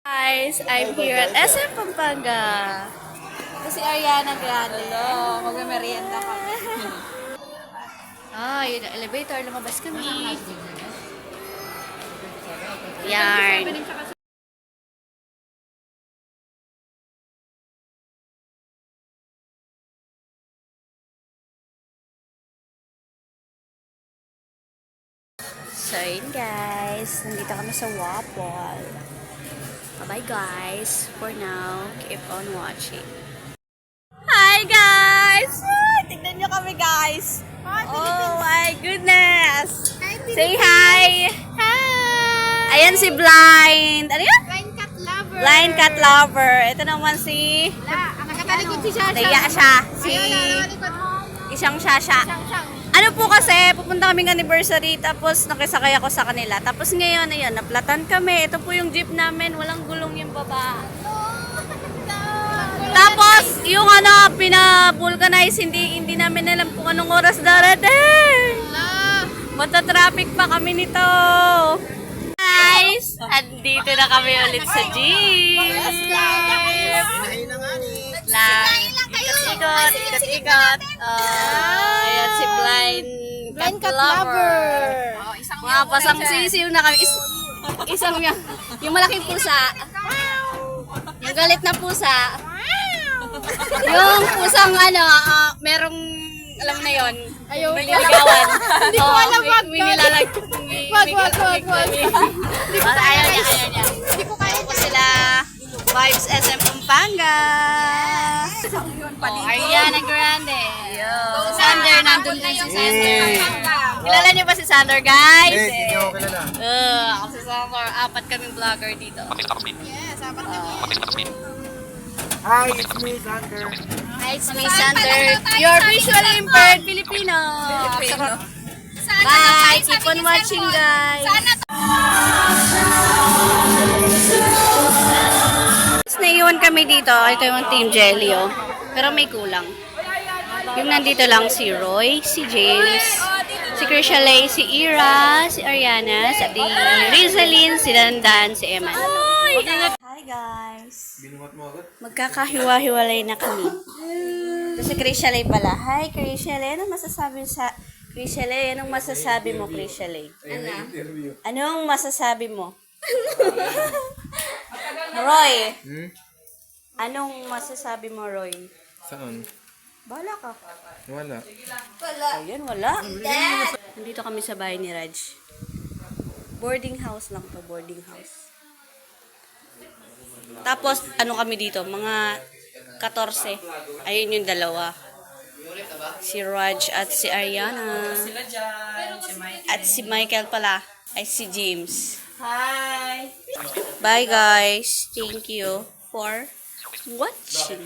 Guys, I'm here at SM Pampanga. Kasi Ariana Grande. Hello, magme-merienda kami. Yun ang elevator. Lumabas kami. Yarn. So, yun guys. Nandito kami sa Wapol. Bye guys. For now, keep on watching. Hi guys! Tignan nyo kami guys. Oh my goodness! Say hi! Hi! Ayan si Blind. Ano yun? Blind cat lover. Blind cat lover. Ito naman si... Nakatalikod si Shasha. Naiya siya. Si... Nakatalikod mo. Isang Shasha. Ano po kasi, pupunta kaming anniversary, tapos nakisakay ako sa kanila. Tapos ngayon, ayun, naplatan kami. Ito po yung jeep namin, walang gulong yung baba. Tapos, yung ano, pina-vulcanize, hindi namin alam kung anong oras darating. Mata-traffic pa kami nito. Guys, andito na kami ulit sa jeep. Ikot-ikot. Ayan si Blind cat lover. Mga pasang sisiw na kami. Isang yung malaking pusa. Yung galit na pusa. Yung pusang ano, merong, alam na yon. Ayaw. Nililigawan. Hindi ko alam, wag. Wag. Ayaw niya. Hindi ko kaya Tapos sila, Vibes SM Pampanga. Ariana Grande. Si Sander, nandun din si Sander. Kilala niyo ba si Sander, guys? Hindi ko kilala. Ako si Sander. Apat kaming vlogger dito. Yes, apat na kami. Hi, it's me, Sander. Hi, it's me, Sander. You're visually impaired Filipino. Bye. Keep on watching, guys. Naiwan kami dito. Ito yung Team Jelly, oh. Pero may kulang. Yung nandito lang si Roy, si James, si Krishalay, si Ira, si Ariana, si Rizalyn, si Dandan, si Eman. Hi guys! Binuhat mo agad? Magkakahiwa-hiwalay na kami. Ito si Krishalay pala. Hi Krishalay, anong masasabi sa... Krishalay, anong masasabi mo, Krishalay? Interview. Anong masasabi mo? Roy, anong masasabi mo, Roy? Saan? Bahala ka. Wala. Ayan, wala. Nandito kami sa bahay ni Raj. Boarding house lang to, boarding house. Tapos, ano kami dito? Mga 14. Ayun yung dalawa. Si Raj at si Ariana. At si Michael pala. Ay, si James. Hi! Bye guys. Thank you for watching.